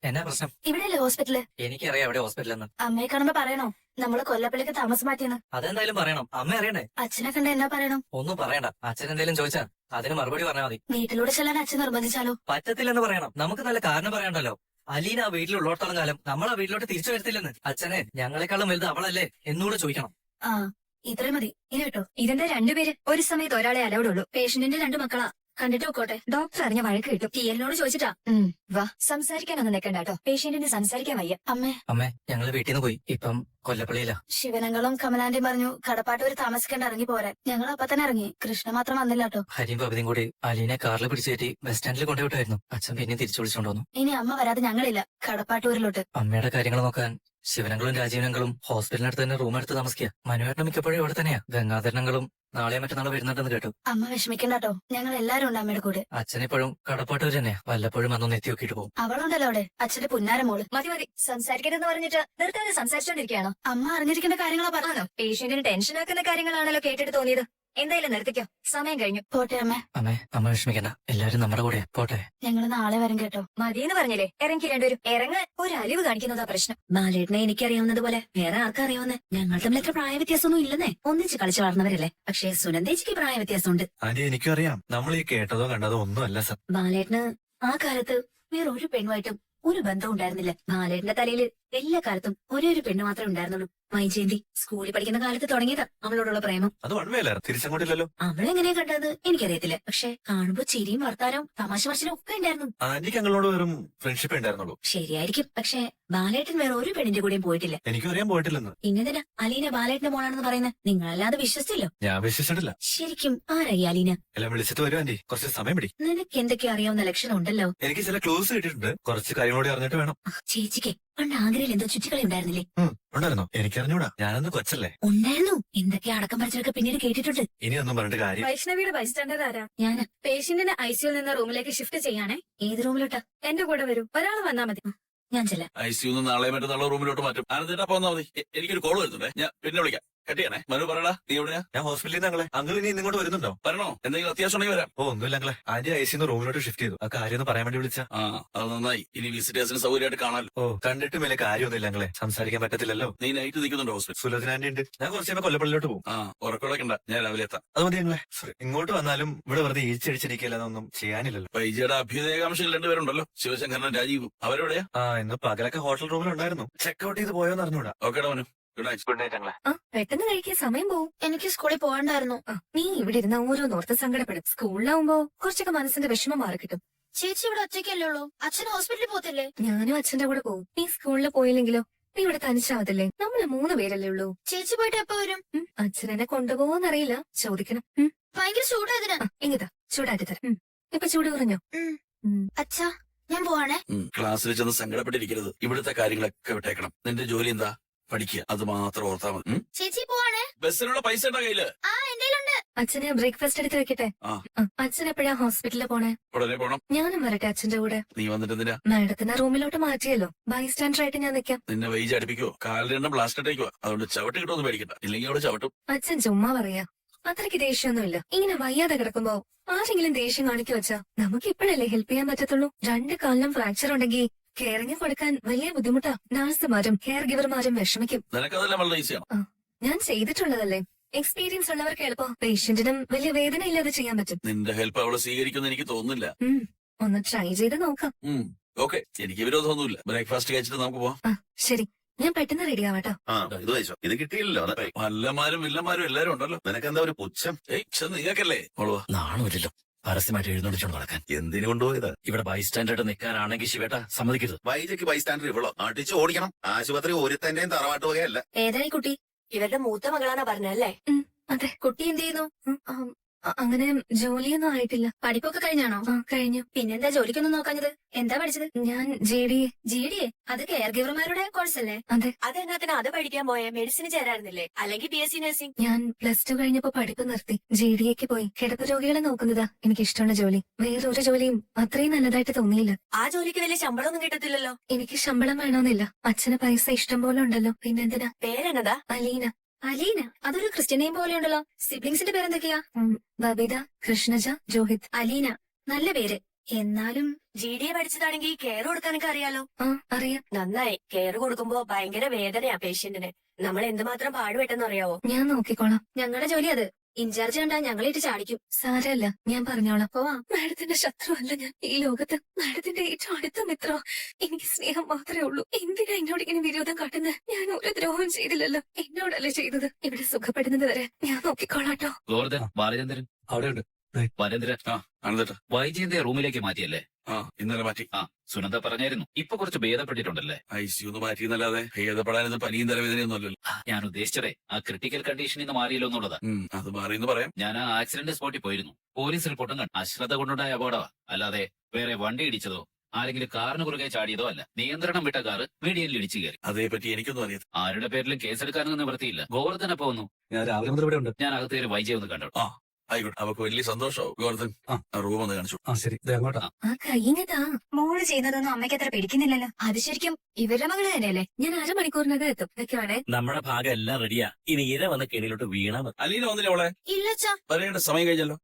എന്നാ പ്രശ്നം? ഇവിടെയല്ലേ ഹോസ്പിറ്റല്? എനിക്കറിയാം എവിടെ ഹോസ്പിറ്റലെന്ന്. അമ്മയെ കാണുമ്പോ പറയണോ നമ്മള് കൊല്ലപ്പള്ളിക്ക് താമസം മാറ്റിയെന്ന്? അതെന്തായാലും പറയണം. അമ്മ അറിയണ്ടേ? അച്ഛനെ കണ്ട എന്നാ പറയണം? ഒന്നും പറയണ്ട. അച്ഛൻ എന്തെങ്കിലും ചോദിച്ചാ അതിന് മറുപടി പറഞ്ഞാൽ മതി. വീട്ടിലൂടെ ചെല്ലാൻ അച്ഛൻ നിർബന്ധിച്ചാലോ? പറ്റത്തില്ലെന്ന് പറയണം. നമുക്ക് നല്ല കാരണം പറയണ്ടല്ലോ. അലീന ആ വീട്ടിലുള്ളോടത്തോളം കാലം നമ്മൾ ആ വീട്ടിലോട്ട് തിരിച്ചു വരത്തില്ലെന്ന്. അച്ഛനെ ഞങ്ങളെക്കാളും വലുത് അവളല്ലേ എന്നൂടെ ചോദിക്കണം. ആ ഇത്രയും മതി. ഇനി കേട്ടോ, ഇതെന്താ രണ്ടുപേര് ഒരു സമയത്ത് ഒരാളെ അലൗഡ് ഉള്ളൂ? പേഷ്യന്റിന്റെ 2 മക്കളാ. കണ്ടിട്ട് നോക്കോട്ടെ. ഡോക്ടർ അറിഞ്ഞ വഴക്ക് കിട്ടും. ടിഎല്ലിനോട് ചോദിച്ചിട്ടാ. വാ, സംസാരിക്കാനൊന്നും നിൽക്കണ്ട കേട്ടോ. പേഷ്യന്റിന് സംസാരിക്കാൻ വയ്യ. അമ്മേ, അമ്മേ, ഞങ്ങള് വീട്ടിൽ നിന്ന് പോയി. ഇപ്പം കൊല്ലപ്പള്ളിയിലാ. ശിവനങ്ങളും കമലാന്റെയും പറഞ്ഞു കടപ്പാട്ടൂര് താമസിക്കേണ്ട ഇറങ്ങി പോരാൻ. ഞങ്ങൾ അപ്പൊ തന്നെ ഇറങ്ങി. കൃഷ്ണ മാത്രം വന്നില്ല കേട്ടോ. ഹരിയും പകുതിയും കൂടി അലീനെ കാറിൽ പിടിച്ചേറ്റി ബസ് സ്റ്റാൻഡിൽ കൊണ്ടുപോയിട്ടായിരുന്നു. അച്ഛൻ പിന്നെ തിരിച്ചു വിളിച്ചോണ്ട് വന്നു. ഇനി അമ്മ വരാതെ ഞങ്ങളില്ല കടപ്പാട്ടൂരിലോട്ട്. അമ്മയുടെ കാര്യങ്ങൾ നോക്കാൻ ശിവനങ്ങളും രാജീവനങ്ങളും ഹോസ്പിറ്റലിനടുത്ത് തന്നെ റൂം എടുത്ത് താമസിക്കുക. മനുവേട്ടനും മിക്കപ്പോഴും ഇവിടെ തന്നെയാ. ഗംഗാധരനങ്ങളും നാളെ മറ്റന്നാളെ വരുന്നുണ്ടെന്ന് കേട്ടു. അമ്മ വിഷമിക്കണ്ട കേട്ടോ, ഞങ്ങൾ എല്ലാരും ഉണ്ട് അമ്മയുടെ കൂടെ. അച്ഛനെപ്പോഴും കടപ്പാട്ടൂർ തന്നെയാ. വല്ലപ്പോഴും അതൊന്ന് എത്തി നോക്കിയിട്ട് പോകും. അവളുണ്ടല്ലോ അവിടെ, അച്ഛന്റെ പുന്നാര മോള്. മതി മതി, സംസാരിക്കരുതെന്ന് പറഞ്ഞിട്ട് നിർത്താതെ സംസാരിച്ചോണ്ടിരിക്കുകയാണോ? അമ്മ അറിഞ്ഞിരിക്കേണ്ട കാര്യങ്ങളാ പറഞ്ഞോ. പേഷ്യന്റിന് ടെൻഷനാക്കുന്ന കാര്യങ്ങളാണല്ലോ കേട്ടിട്ട് തോന്നിയത്. എന്തായാലും നിർത്തിക്കോ, സമയം കഴിഞ്ഞു. പോട്ടെ അമ്മ. അമ്മേ, അമ്മ വിഷമിക്കണ്ട. എല്ലാരും നമ്മുടെ കൂടെ പോട്ടെ. ഞങ്ങൾ നാളെ വരും കേട്ടോ. മതിയെന്ന് പറഞ്ഞില്ലേ, ഇറങ്ങി രണ്ടുപേരും. ഇറങ്ങ്. ഒരു അലിവ് കാണിക്കുന്നതാ പ്രശ്നം. ബാലേട്ടനെ എനിക്കറിയാവുന്നത് പോലെ വേറെ ആർക്കറിയാവുന്നേ? ഞങ്ങൾ തമ്മിൽ എത്ര പ്രായ വ്യത്യാസമൊന്നും ഇല്ലെന്നേ. ഒന്നിച്ച് കളിച്ചു വളർന്നവരല്ലേ. പക്ഷേ സുനന്ദേച്ചിക്ക് പ്രായ വ്യത്യാസമുണ്ട്. ആന്റി എനിക്കും അറിയാം. നമ്മൾ ഈ കേട്ടതോ കണ്ടതോ ഒന്നുമല്ല സർ. ബാലേട്ടന് ആ കാലത്ത് വേറെ ഒരു പെണ്ണുമായിട്ടും ഒരു ബന്ധം ഉണ്ടായിരുന്നില്ല. ബാലേട്ടന്റെ തലയിൽ എല്ലാ കാലത്തും ഒരേ ഒരു പെണ്ണ് മാത്രമേ ഉണ്ടായിരുന്നുള്ളൂ, മൈജയന്തി. സ്കൂളിൽ പഠിക്കുന്ന കാലത്ത് തുടങ്ങിയതാ അവളോടുള്ള പ്രേമം. അത് വൺവേലായിരുന്നു, തിരിച്ചങ്ങോട്ടില്ലല്ലോ. അവളെങ്ങനെയാ കണ്ടത് എനിക്കറിയത്തില്ല. പക്ഷെ കാണുമ്പോ ചിരിയും വർത്താനവും തമാശ പറച്ചിലും ഒക്കെ ഉണ്ടായിരുന്നു. ആന്റിക്ക് ഞങ്ങളോട് വെറും ഫ്രണ്ട്ഷിപ്പ് ഉണ്ടായിരുന്നുള്ളൂ. ശരിയായിരിക്കും. പക്ഷെ ബാലേട്ടൻ വേറെ ഒരു പെണ്ണിന്റെ കൂടെയും പോയിട്ടില്ല. എനിക്കും അറിയാൻ പോയിട്ടില്ലെന്ന്. പിന്നെന്തിനാ അലീന ബാലേട്ടന്റെ മോളാണെന്ന് പറയുന്നത്? നിങ്ങളല്ലാതെ വിശ്വസിച്ചില്ലോ. ഞാൻ വിശ്വസിച്ചിട്ടില്ല. ശരിക്കും ആരായി അലീന? എല്ലാം വിളിച്ചിട്ട് വരും ആന്റി, കുറച്ച് സമയം പിടി. നിനക്ക് എന്തൊക്കെ അറിയാവുന്ന ലക്ഷണം ഉണ്ടല്ലോ. എനിക്ക് ചില ക്ലൂസ് കിട്ടിയിട്ടുണ്ട്. കുറച്ച് കാര്യങ്ങളോട് അറിഞ്ഞിട്ട് വേണം. ചേച്ചിക്ക് പണ്ട് ആഗ്രയിൽ എന്തോ ചുറ്റിക്കളി ഉണ്ടായിരുന്നില്ലേ? ഉണ്ടായിരുന്നോ? എനിക്കറിഞ്ഞൂടാ, ഞാനൊന്ന് കൊച്ചല്ലേ. ഉണ്ടായിരുന്നു. എന്തൊക്കെ അടക്കം പറിച്ചതൊക്കെ പിന്നീട് കേട്ടിട്ടുണ്ട്. ഇനി ഒന്നും പറഞ്ഞിട്ട് കാര്യം. വൈഷ്ണവിയുടെ ബൈസ്റ്റാൻഡർ ആരാ? ഞാന്. പേഷ്യന്റിനെ ഐസിയുൽ നിന്ന് റൂമിലേക്ക് ഷിഫ്റ്റ് ചെയ്യാനേ. ഏത് റൂമിലോട്ടാ? എന്റെ കൂടെ വരൂ, ഒരാൾ വന്നാ മതി. ഞാൻ ചെല്ലാം. ഐസിയുന്ന് നാളെ മറ്റന്നാളെ റൂമിലോട്ട് മാറ്റും. ആനന്ദേട്ടാ പോന്നാ മതി. എനിക്കൊരു കോൾ വരുന്നുണ്ടേ, ഞാൻ പിന്നെ വിളിക്കാം. കെട്ടിയാണേ. മനു പറയടാ, നീ എവിടെയാ? ഞാൻ ഹോസ്പിറ്റലിൽ നിന്ന് ഞങ്ങളെ അങ്കിൾ ഇനി ഇങ്ങോട്ട് വരുന്നുണ്ടോ? വരണോ? എന്തെങ്കിലും അത്യാവശ്യം ഉണ്ടെങ്കിൽ വരാം. ഓ ഒന്നുമില്ല ഞങ്ങളെ. ആന്റി ഐസിന്ന് റൂമിലോട്ട് ഷിഫ്റ്റ് ചെയ്തു. ആ കാര്യം ഒന്ന് പറയാൻ വേണ്ടി വിളിച്ച. ആ, അത് നന്നായി. ഇനി വിസിറ്റേഴ്സിന് സൗകര്യമായിട്ട് കാണാലോ. ഓ കണ്ടിട്ടും വലിയ കാര്യമൊന്നുമില്ല ഞങ്ങളെ. സംസാരിക്കാൻ പറ്റത്തില്ലല്ലോ. നീ നൈറ്റ് നിൽക്കുന്നുണ്ടോ ഹോസ്പിറ്റൽ? സുലോചന ആന്റി ഉണ്ട്. ഞാൻ കുറച്ച് കഴിയുമ്പോൾ കൊല്ലപ്പള്ളിയിലോട്ട് പോകും. ആ, ഉറക്കമുടക്കണ്ട, ഞാൻ രാവിലെ എത്താം. അത് മതി ഞങ്ങളെ. സോറി, ഇങ്ങോട്ട് വന്നാലും ഇവിടെ വെറുതെ ഈച്ചടിച്ചിരിക്കില്ലെന്നൊന്നും ചെയ്യാനില്ലല്ലോ. വൈജിയുടെ അഭ്യുദയകാംക്ഷികൾ രണ്ടുപേരുണ്ടല്ലോ, ശിവശങ്കരനും രാജീവും. അവരെവിടെയാ? ആ ഇന്ന് പകലൊക്കെ ഹോട്ടൽ റൂമിലുണ്ടായിരുന്നു. ചെക്കൗട്ട് ചെയ്ത് പോയോന്ന് അറിഞ്ഞൂടാ. ഓക്കേടാ Manu, good night. Good night ഞങ്ങളെ. ആ, പെട്ടെന്ന് കഴിക്കാൻ സമയം പോവും. എനിക്ക് സ്കൂളിൽ പോകണ്ടായിരുന്നു. നീ ഇവിടെ ഇരുന്ന ഓരോന്നോർത്ത് സങ്കടപ്പെടും. സ്കൂളിലാവുമ്പോ കുറച്ചൊക്കെ മനസ്സിന്റെ വിഷമം മാറി കിട്ടും. ചേച്ചി ഇവിടെ ഒറ്റയ്ക്കല്ലേ ഉള്ളൂ? അച്ഛൻ ഹോസ്പിറ്റലിൽ പോകത്തില്ലേ? ഞാനും അച്ഛന്റെ കൂടെ പോവും. നീ സ്കൂളിൽ പോയില്ലെങ്കിലോ? നീ ഇവിടെ തനിച്ചാവത്തില്ലേ? നമ്മള് 3 പേരല്ലേ ഉള്ളൂ. ചേച്ചി പോയിട്ട് എപ്പോ വരും? അച്ഛൻ എന്നെ കൊണ്ടുപോകുന്നറിയില്ല, ചോദിക്കണം. ഭയങ്കര ചൂടായതിനാ. ഇങ്ങതാ ചൂടാറ്റി തരാം. ഇപ്പൊ ചൂട് കുറഞ്ഞോ? അച്ഛാ ഞാൻ പോവാണേ. ക്ലാസ്സിൽ ചെന്ന് സങ്കടപ്പെട്ടിരിക്കരുത്. ഇവിടുത്തെ കാര്യങ്ങളൊക്കെ വിട്ടേക്കണം. നിന്റെ ജോലി എന്താ? പഠിക്കുക. അത് മാത്രം ഓർത്താ മതി. ചേച്ചി പോവാണേ. ബസ്സിനുള്ള പൈസ ഉണ്ടോ കയ്യില്? ആ എന്റേലുണ്ട്. അച്ഛന് ബ്രേക്ക്ഫാസ്റ്റ് എടുത്ത് വെക്കട്ടെ? ആ. അച്ഛൻ എപ്പോഴാ ഹോസ്പിറ്റലിൽ പോണേ? ഉടനെ പോണം. ഞാനും വരട്ടെ അച്ഛന്റെ കൂടെ. നീ വന്നിട്ട് എന്തിനാ? മാഡത്തിനെ റൂമിലോട്ട് മാറ്റിയല്ലോ, ബൈസ്റ്റാൻഡർ ആയിട്ട് ഞാൻ നിൽക്കാം. നിന്നെ വൈജി അടുപ്പിക്കോ? കാലിൽ രണ്ടും ബ്ലാസ്റ്റ് അടയ്ക്കുവാ. അതുകൊണ്ട് ചവിട്ടി കിട്ടുമെന്ന് പേടിക്കണ്ട. ഇല്ലെങ്കിൽ അവിടെ ചവിട്ടും. അച്ഛൻ ചുമ്മാ പറയാ. അത്രയ്ക്ക് ദേഷ്യമൊന്നുമില്ല. ഇങ്ങനെ വയ്യാതെ കിടക്കുമ്പോ ആരെങ്കിലും ദേഷ്യം കാണിക്കു വെച്ചാ നമുക്ക് ഇപ്പോഴല്ലേ ഹെൽപ്പ് ചെയ്യാൻ പറ്റത്തുള്ളൂ. 2 കാലിലും ഫ്രാക്ചർ ഉണ്ടെങ്കിൽ കെയറിങ് കൊടുക്കാൻ വലിയ ബുദ്ധിമുട്ടാ. നഴ്സുമാരും കെയർ ഗിവർമാരും വിഷമിക്കും. നിനക്കതെല്ലാം വളരെ ഈസിയാണ്. ഞാൻ ചെയ്തിട്ടുള്ളതല്ലേ. എക്സ്പീരിയൻസ് ഉള്ളവർക്ക് എളുപ്പം. പേഷ്യന്റിനും വലിയ വേദന ഇല്ലാതെ ചെയ്യാൻ പറ്റും. നിന്റെ ഹെൽപ്പ് അവള് സ്വീകരിക്കുമെന്ന് എനിക്ക് തോന്നുന്നില്ല. ഒന്ന് ട്രൈ ചെയ്ത് നോക്കാം. ഓക്കെ, എനിക്ക് വിരോധമൊന്നുമില്ല. ബ്രേക്ക്ഫാസ്റ്റ് കഴിച്ചിട്ട് നമുക്ക് പോവാം. ശരി, ഞാൻ പെട്ടെന്ന് റെഡി ആവാട്ടോ. ഇത് കഴിച്ചോ. ഇത് കിട്ടിയില്ലല്ലോ. വല്ലമാരും വില്ലന്മാരും എല്ലാരും ഉണ്ടല്ലോ. നിനക്കെന്താ ഒരു പുച്ഛം? നിങ്ങൾക്കല്ലേ മോളുവാ. നാണമില്ലല്ലോ പരസ്യമായിട്ട് എഴുന്നള്ളിച്ചോണ്ട് നടക്കാൻ. എന്തിനു കൊണ്ടുപോയത്? ഇവിടെ ബൈസ്റ്റാൻഡായിട്ട് നിൽക്കാനാണെങ്കിൽ ശിവേട്ട സമ്മതിക്കരുത്. വൈജയ്ക്ക് ബൈസ്റ്റാൻഡർ ഇവളോ അടിച്ചു ഓടിക്കണം. ആശുപത്രി ഒരുത്തന്റെയും തറവാട്ട് വകയല്ല. ഏതായി കുട്ടി? ഇവരുടെ മൂത്ത മകളാന്നാ പറഞ്ഞല്ലേ? അതെ. കുട്ടി എന്ത് ചെയ്യുന്നു? അങ്ങനെ ജോലിയൊന്നും ആയിട്ടില്ല. പഠിപ്പൊക്കെ കഴിഞ്ഞാണോ? കഴിഞ്ഞു. പിന്നെന്താ ജോലിക്കൊന്നും നോക്കാഞ്ഞത്? എന്താ പഠിച്ചത്? ഞാൻ GDA. GDA? അത് കെയർ ഗിവർമാരുടെ കോഴ്സ് അല്ലേ? അതെ. അതെന്നാത്തിന് അത് പഠിക്കാൻ പോയ മെഡിസിന് ചേരായിരുന്നില്ലേ? അല്ലെങ്കിൽ BSc നഴ്സിംഗ്? ഞാൻ +2 കഴിഞ്ഞപ്പോ പഠിപ്പ് നിർത്തി GDAക്ക് പോയി. കിടപ്പ് രോഗികളെ നോക്കുന്നതാ എനിക്ക് ഇഷ്ടമുള്ള ജോലി. വേറൊരു ജോലിയും അത്രയും നല്ലതായിട്ട് തോന്നിയില്ല. ആ ജോലിക്ക് വലിയ ശമ്പളമൊന്നും കിട്ടത്തില്ലല്ലോ. എനിക്ക് ശമ്പളം വേണമെന്നില്ല. അച്ഛന് പൈസ ഇഷ്ടം പോലെ ഉണ്ടല്ലോ. പിന്നെന്തിനാ? പേരെന്നതാ? അലീന. അലീന? അതൊരു ക്രിസ്ത്യൻ നെയിം പോലെ ഉണ്ടല്ലോ. സിബ്ലിങ്സിന്റെ പേരെന്തൊക്കെയാ? ബബിത, കൃഷ്ണജ, ജോഹിത്. അലീന, നല്ല പേര്. എന്നാലും GD പഠിച്ചതാണെങ്കിൽ കെയർ കൊടുക്കാനൊക്കെ അറിയാലോ. ആ അറിയാം. നന്നായി. കെയർ കൊടുക്കുമ്പോ ഭയങ്കര വേദനയാ പേഷ്യന്റിന്. നമ്മൾ എന്തുമാത്രം പാടുപെട്ടെന്ന് അറിയാവോ? ഞാൻ നോക്കിക്കോളാം. ഞങ്ങളുടെ ജോലി അത്. ഇൻചാർജ് കണ്ടാ ഞങ്ങളിട്ട് ചാടിക്കും. സാരല്ല, ഞാൻ പറഞ്ഞോളാം. പോവാ. മാഡത്തിന്റെ ശത്രുവല്ല ഞാൻ ഈ ലോകത്ത്. മാഡത്തിന്റെ ഏറ്റവും അടുത്ത മിത്ര. എനിക്ക് സ്നേഹം മാത്രമേ ഉള്ളൂ. എന്തിനാ എന്നോട് ഇങ്ങനെ വിരോധം കാട്ടുന്നത്? ഞാൻ ഒരു ദ്രോഹം ചെയ്തില്ലല്ലോ. എന്നോടല്ലേ ചെയ്തത്. ഇവിടെ സുഖപ്പെടുന്നത് വരെ ഞാൻ നോക്കിക്കോളാട്ടോ. ഗോവർദ്ധൻ ബാലചന്ദ്രൻ അവിടെയുണ്ട്. ബാലേന്ദ്രൻ ആ ആനന്ദേട്ടാ. വൈജയന്തിയെ റൂമിലേക്ക് മാറ്റിയല്ലേ? ആ ഇന്നലെ മാറ്റി. ആ സുനന്ദ പറഞ്ഞായിരുന്നു ഇപ്പൊ കുറച്ച് ഭേദപ്പെട്ടിട്ടുണ്ടല്ലേ? ICU ഒന്ന് മാറ്റിയെന്നല്ലാതെ ഭേദപ്പെടാനത് പനിയും തലവേദനയൊന്നും അല്ലല്ലോ. ഞാൻ ഉദ്ദേശിച്ചതേ ആ ക്രിട്ടിക്കൽ കണ്ടീഷനിൽ നിന്ന് മാറിയല്ലോ എന്നുള്ളതാ. അത് മാറിയെന്ന് പറയാം. ഞാൻ ആ ആക്സിഡന്റ് സ്പോട്ടിൽ പോയിരുന്നു. പോലീസ് റിപ്പോർട്ടും കണ്ടു. അശ്രദ്ധ കൊണ്ടുണ്ടായ അപകടമാ, അല്ലാതെ വേറെ വണ്ടി ഇടിച്ചതോ ആരെങ്കിലും കാറിന് കുറുകെ ചാടിയതോ അല്ല. നിയന്ത്രണം വിട്ട കാറ് മീഡിയനിൽ ഇടിച്ചു കയറി. അതേപറ്റി എനിക്കൊന്നും അറിയാം. ആരുടെ പേരിലും കേസെടുക്കാനൊന്നും നിവൃത്തിയില്ല. ഗോവർദ്ധൻ അപ്പൊ വന്നു. ഞാൻ രാവിലെ മുതൽ ഇവിടെ ഉണ്ട്. ഞാൻ അകത്ത് കയറി വൈജയ ഒന്ന് കണ്ടു. ആയിക്കോട്ടെ, അവർക്ക് വലിയ സന്തോഷമാവും. ഗോവർദ്ധൻ ആ റൂം ഒന്ന് കാണിച്ചു. ശരി, അങ്ങോട്ടാ. ആ കയ്യിങ്ങതാ. മോള് ചെയ്യുന്നതൊന്നും അമ്മയ്ക്ക് അത്ര പിടിക്കുന്നില്ലല്ലോ. അത് ശരിക്കും ഇവരുടെ മകള് തന്നെയല്ലേ? ഞാൻ അരമണിക്കൂറിനകം എത്തും. ഇതൊക്കെയാണേ. നമ്മുടെ ഭാഗം എല്ലാം റെഡിയാ. ഇനി ഇര വന്ന് കെണിയിലോട്ട് വീണാ മതി. അലീന വന്നില്ല അവളെ? ഇല്ലച്ചാ. വരേണ്ട സമയം കഴിഞ്ഞല്ലോ.